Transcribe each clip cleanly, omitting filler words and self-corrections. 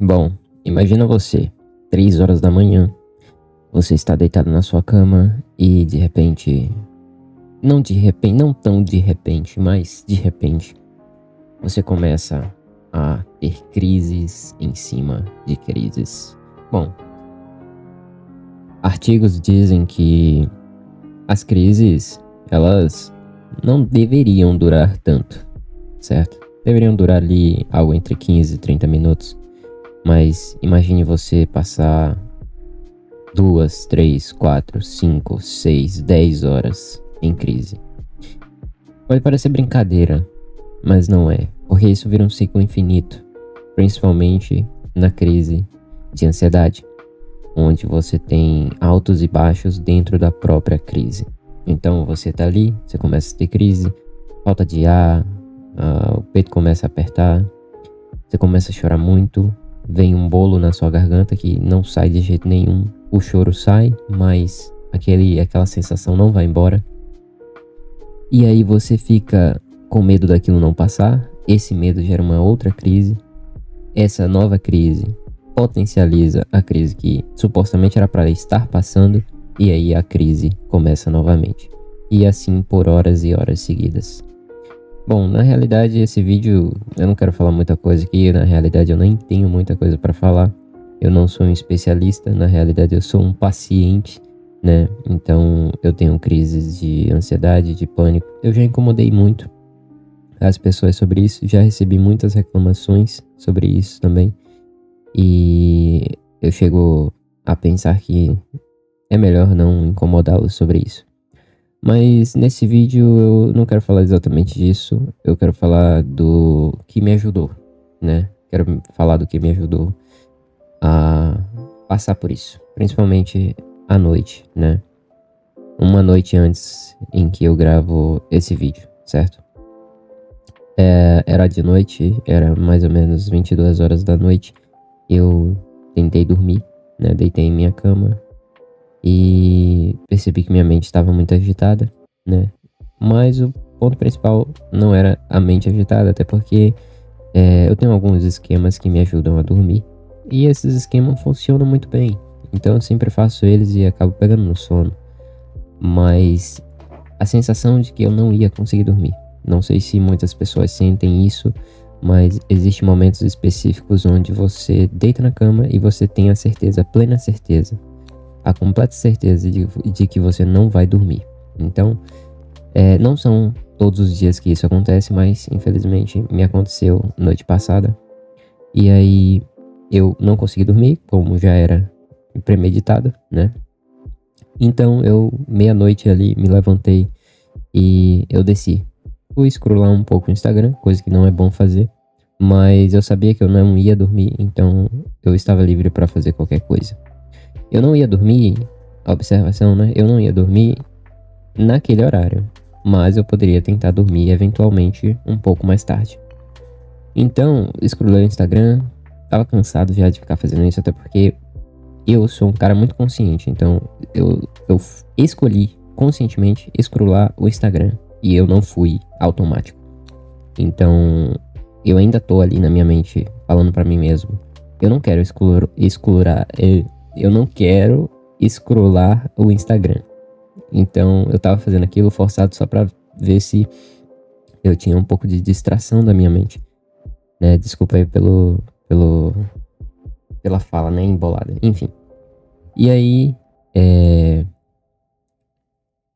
Bom, imagina você, 3 horas da manhã, você está deitado na sua cama e de repente, não tão de repente, mas de repente, você começa a ter crises em cima de crises. Bom, artigos dizem que as crises, elas não deveriam durar tanto, certo? Deveriam durar ali algo entre 15 e 30 minutos. Mas imagine você passar 2, 3, 4, 5, 6, 10 horas em crise. Pode parecer brincadeira, mas não é, porque isso vira um ciclo infinito, principalmente na crise de ansiedade, onde você tem altos e baixos dentro da própria crise. Então você tá ali, você começa a ter crise, falta de ar, o peito começa a apertar, você começa a chorar muito, vem um bolo na sua garganta que não sai de jeito nenhum. O choro sai, mas aquela sensação não vai embora. E aí você fica com medo daquilo não passar. Esse medo gera uma outra crise. Essa nova crise potencializa a crise que supostamente era para estar passando. E aí a crise começa novamente. E assim por horas e horas seguidas. Bom, na realidade esse vídeo eu não quero falar muita coisa aqui, na realidade eu nem tenho muita coisa para falar. Eu não sou um especialista, na realidade eu sou um paciente, né? Então eu tenho crises de ansiedade, de pânico. Eu já incomodei muito as pessoas sobre isso, já recebi muitas reclamações sobre isso também. E eu chego a pensar que é melhor não incomodá-los sobre isso. Mas nesse vídeo eu não quero falar exatamente disso, eu quero falar do que me ajudou, né? Quero falar do que me ajudou a passar por isso, principalmente à noite, né? Uma noite antes em que eu gravo esse vídeo, certo? Era de noite, era mais ou menos 22 horas da noite, eu tentei dormir, né? Deitei em minha cama e percebi que minha mente estava muito agitada, né? Mas o ponto principal não era a mente agitada, até porque eu tenho alguns esquemas que me ajudam a dormir. E esses esquemas funcionam muito bem. Então eu sempre faço eles e acabo pegando no sono. Mas a sensação de que eu não ia conseguir dormir. Não sei se muitas pessoas sentem isso, mas existem momentos específicos onde você deita na cama e você tem a certeza, a plena certeza, a completa certeza de que você não vai dormir. Então, não são todos os dias que isso acontece, mas infelizmente me aconteceu noite passada. E aí eu não consegui dormir, como já era premeditado, né? Então eu, meia-noite ali, me levantei e eu desci. Fui scrollar um pouco no Instagram, coisa que não é bom fazer. Mas eu sabia que eu não ia dormir, então eu estava livre para fazer qualquer coisa. Eu não ia dormir, observação, né? Eu não ia dormir naquele horário, mas eu poderia tentar dormir eventualmente um pouco mais tarde. Então, scrollei o Instagram, tava cansado já de ficar fazendo isso, até porque eu sou um cara muito consciente, então eu escolhi conscientemente scrollar o Instagram e eu não fui automático. Então, eu ainda tô ali na minha mente falando pra mim mesmo, eu não quero eu não quero scrollar o Instagram. Então eu tava fazendo aquilo forçado só pra ver se eu tinha um pouco de distração da minha mente, né? Desculpa aí pela fala, né? Embolada. Enfim. E aí,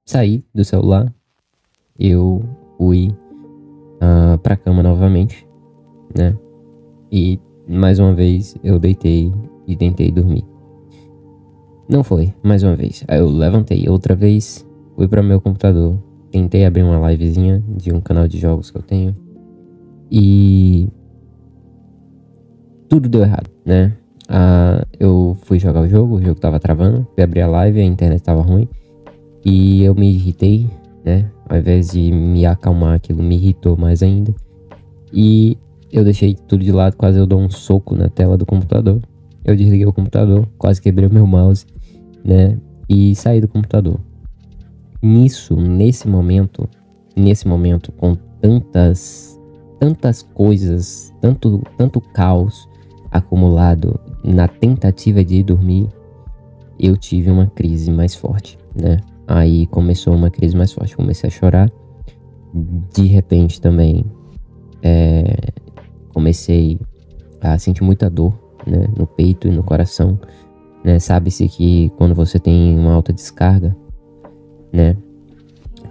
saí do celular, eu fui pra cama novamente, né? E mais uma vez eu deitei e tentei dormir. Não foi, mais uma vez. Aí eu levantei outra vez, fui para meu computador, tentei abrir uma livezinha de um canal de jogos que eu tenho e tudo deu errado, né? Eu fui jogar o jogo tava travando, fui abrir a live, a internet tava ruim e eu me irritei, né? Ao invés de me acalmar, aquilo me irritou mais ainda e eu deixei tudo de lado, quase eu dou um soco na tela do computador. Eu desliguei o computador, quase quebrei o meu mouse, né? E saí do computador. Nesse momento, com tantas coisas, tanto caos, acumulado na tentativa de dormir, eu tive uma crise mais forte, né? Aí começou uma crise mais forte, comecei a chorar. De repente também comecei a sentir muita dor, né? No peito e no coração, né? Sabe-se que quando você tem uma alta descarga, né?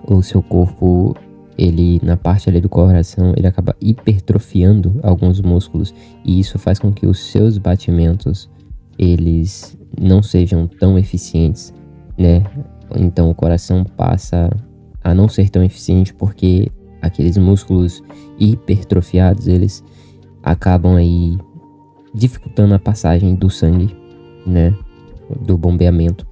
O seu corpo, ele, na parte ali do coração, ele acaba hipertrofiando alguns músculos. E isso faz com que os seus batimentos, eles não sejam tão eficientes, né? Então o coração passa a não ser tão eficiente porque aqueles músculos hipertrofiados, eles acabam aí dificultando a passagem do sangue, né? Do bombeamento.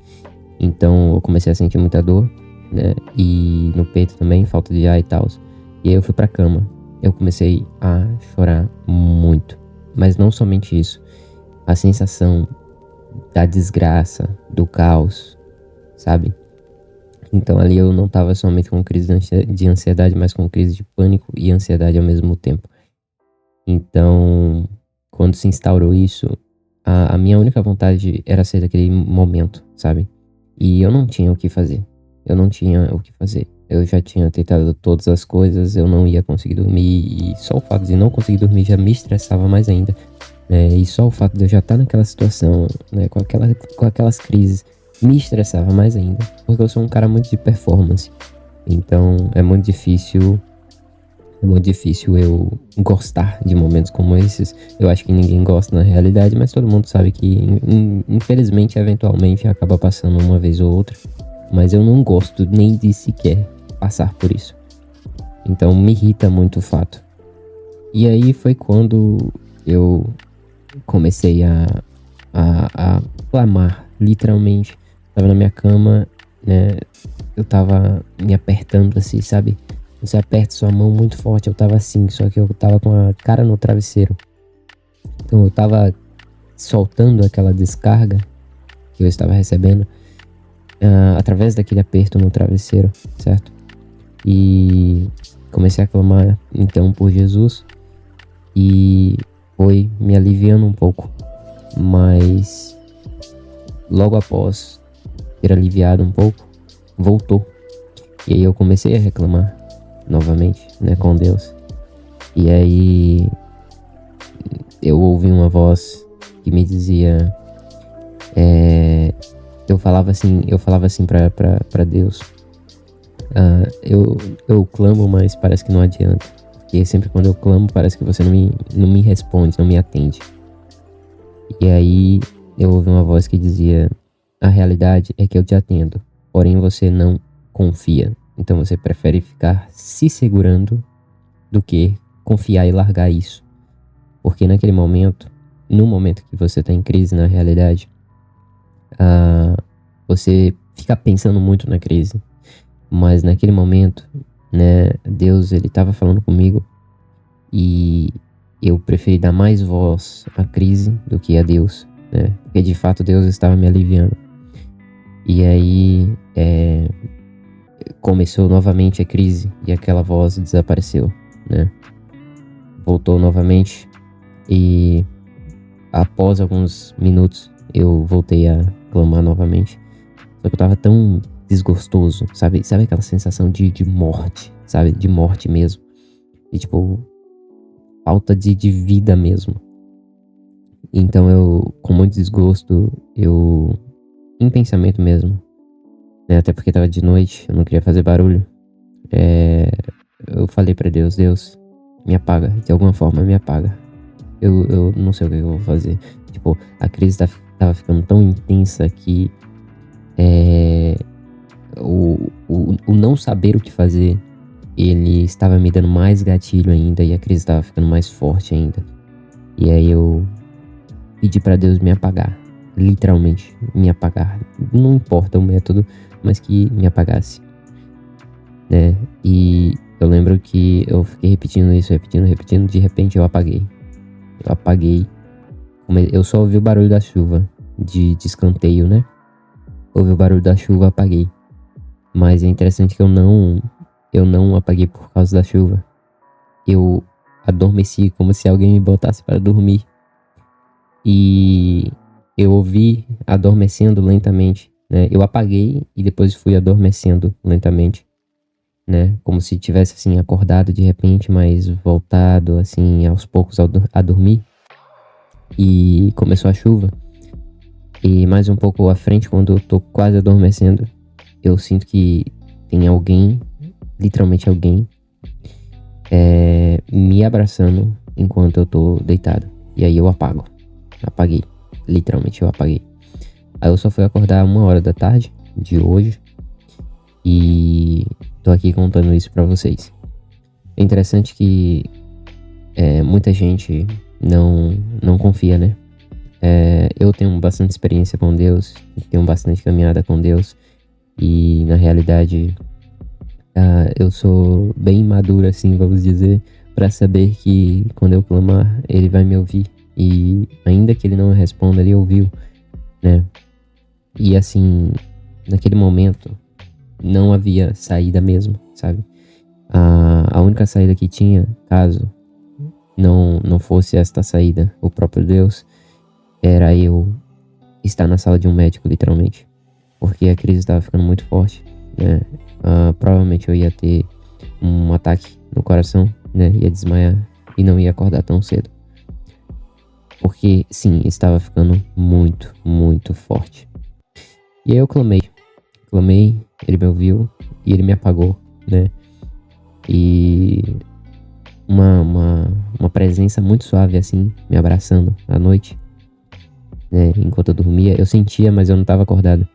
Então eu comecei a sentir muita dor, né? E no peito também, falta de ar e tal. E aí eu fui pra cama. Eu comecei a chorar muito. Mas não somente isso. A sensação da desgraça, do caos, sabe? Então ali eu não tava somente com crise de ansiedade, mas com crise de pânico e ansiedade ao mesmo tempo. Então, quando se instaurou isso, a minha única vontade era sair daquele momento, sabe? E eu não tinha o que fazer. Eu não tinha o que fazer. Eu já tinha tentado todas as coisas, eu não ia conseguir dormir. E só o fato de não conseguir dormir já me estressava mais ainda. Né? E só o fato de eu já estar naquela situação, né, com aquelas crises, me estressava mais ainda. Porque eu sou um cara muito de performance. Então é muito difícil eu gostar de momentos como esses. Eu acho que ninguém gosta na realidade, mas todo mundo sabe que, infelizmente, eventualmente acaba passando uma vez ou outra. Mas eu não gosto nem de sequer passar por isso. Então me irrita muito o fato. E aí foi quando eu comecei a clamar, literalmente. Tava na minha cama, né? Eu tava me apertando assim, sabe? Você aperta sua mão muito forte, eu tava assim, só que eu tava com a cara no travesseiro. Então eu tava soltando aquela descarga que eu estava recebendo através daquele aperto no travesseiro, certo? E comecei a clamar então por Jesus e foi me aliviando um pouco, mas logo após ter aliviado um pouco, voltou. E aí eu comecei a reclamar novamente, né, com Deus. E aí eu ouvi uma voz que me dizia, eu falava assim pra Deus, eu clamo, mas parece que não adianta, porque sempre quando eu clamo parece que você não me responde, não me atende. E aí eu ouvi uma voz que dizia, a realidade é que eu te atendo, porém você não confia. Então você prefere ficar se segurando do que confiar e largar isso. Porque naquele momento, no momento que você está em crise na realidade, você fica pensando muito na crise. Mas naquele momento, né, Deus, ele estava falando comigo e eu preferi dar mais voz à crise do que a Deus, né? Porque de fato Deus estava me aliviando. E aí começou novamente a crise e aquela voz desapareceu, né? Voltou novamente e após alguns minutos eu voltei a clamar novamente. Só que eu tava tão desgostoso, sabe? Sabe aquela sensação de morte, sabe? De morte mesmo. E tipo, falta de vida mesmo. Então eu, com muito desgosto, em pensamento mesmo, né? Até porque tava de noite, eu não queria fazer barulho. Eu falei pra Deus, Deus, me apaga, de alguma forma me apaga. Eu não sei o que eu vou fazer. Tipo, a crise tava ficando tão intensa que o não saber o que fazer, ele estava me dando mais gatilho ainda e a crise estava ficando mais forte ainda. E aí eu pedi pra Deus me apagar, literalmente me apagar. Não importa o método, mas que me apagasse, né? E eu lembro que eu fiquei repetindo isso, repetindo, de repente eu apaguei. Eu apaguei. Eu só ouvi o barulho da chuva, de escanteio, né? Ouvi o barulho da chuva, apaguei. Mas é interessante que eu não apaguei por causa da chuva. Eu adormeci como se alguém me botasse para dormir. e eu ouvi adormecendo lentamente, né? Eu apaguei e depois fui adormecendo lentamente, né? Como se tivesse assim acordado de repente, mas voltado assim aos poucos a dormir. E começou a chuva. E mais um pouco à frente, quando eu tô quase adormecendo, eu sinto que tem alguém, literalmente alguém, me abraçando enquanto eu tô deitado. E aí eu apago. Apaguei. Literalmente eu apaguei. Aí eu só fui acordar 1h da tarde de hoje. E tô aqui contando isso pra vocês. É interessante que muita gente não confia, né? Eu tenho bastante experiência com Deus, tenho bastante caminhada com Deus. E na realidade, eu sou bem maduro, assim, vamos dizer, pra saber que quando eu clamar, Ele vai me ouvir. E ainda que Ele não responda, Ele ouviu, né? E assim, naquele momento, não havia saída mesmo, sabe? A única saída que tinha, caso não fosse esta saída, o próprio Deus, era eu estar na sala de um médico, literalmente. Porque a crise estava ficando muito forte, né? Provavelmente eu ia ter um ataque no coração, né? Ia desmaiar e não ia acordar tão cedo. Porque, sim, estava ficando muito, muito forte. E aí eu clamei, ele me ouviu e ele me apagou, né? E uma presença muito suave assim, me abraçando à noite, né? Enquanto eu dormia, eu sentia, mas eu não estava acordado.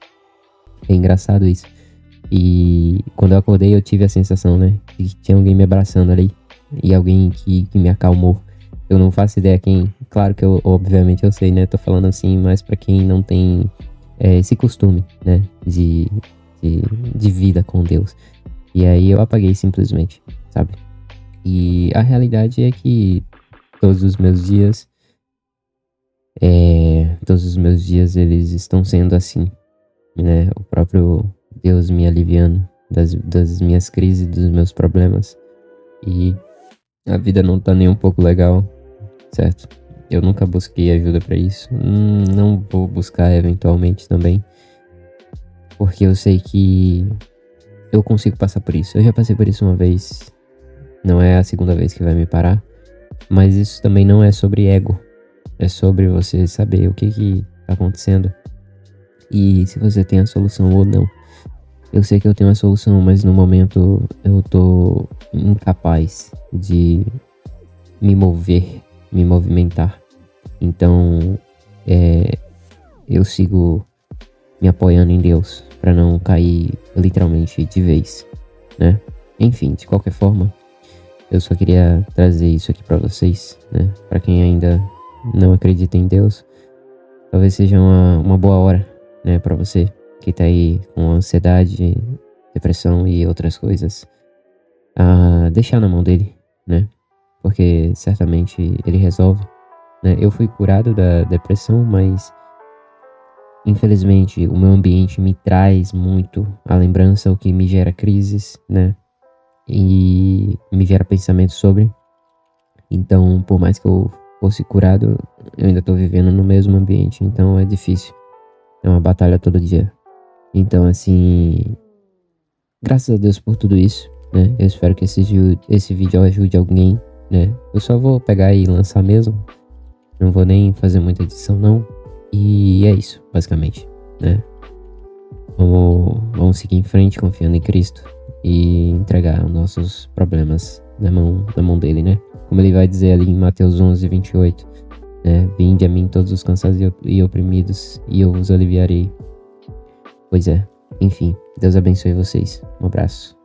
É engraçado isso. E quando eu acordei, eu tive a sensação, né? Que tinha alguém me abraçando ali. E alguém que me acalmou. Eu não faço ideia quem. Claro que eu, obviamente, eu sei, né? Tô falando assim, mas pra quem não tem esse costume, né? De vida com Deus. E aí eu apaguei simplesmente, sabe? E a realidade é que todos os meus dias, eles estão sendo assim, né? O próprio Deus me aliviando das minhas crises, dos meus problemas. E a vida não tá nem um pouco legal, certo? Eu nunca busquei ajuda pra isso. Não vou buscar eventualmente também. Porque eu sei que eu consigo passar por isso. Eu já passei por isso uma vez. Não é a segunda vez que vai me parar. Mas isso também não é sobre ego. É sobre você saber o que tá acontecendo. E se você tem a solução ou não. Eu sei que eu tenho a solução, mas no momento eu tô incapaz de me movimentar. Então, eu sigo me apoiando em Deus para não cair literalmente de vez, né? Enfim, de qualquer forma, eu só queria trazer isso aqui para vocês, né? Para quem ainda não acredita em Deus, talvez seja uma boa hora, né, para você que tá aí com ansiedade, depressão e outras coisas, deixar na mão dele, né? Porque certamente ele resolve, né? Eu fui curado da depressão, mas infelizmente o meu ambiente me traz muito a lembrança, o que me gera crises, né? E me gera pensamentos sobre. Então, por mais que eu fosse curado, eu ainda tô vivendo no mesmo ambiente, então é difícil. É uma batalha todo dia. Então, assim, graças a Deus por tudo isso, né? Eu espero que esse vídeo ajude alguém, né? Eu só vou pegar e lançar mesmo. Não vou nem fazer muita edição, não. E é isso, basicamente, né? Vamos seguir em frente, confiando em Cristo e entregar os nossos problemas na mão dele, né? Como ele vai dizer ali em Mateus 11:28, né? Vinde a mim todos os cansados e oprimidos, e eu vos aliviarei. Pois é, enfim, Deus abençoe vocês. Um abraço.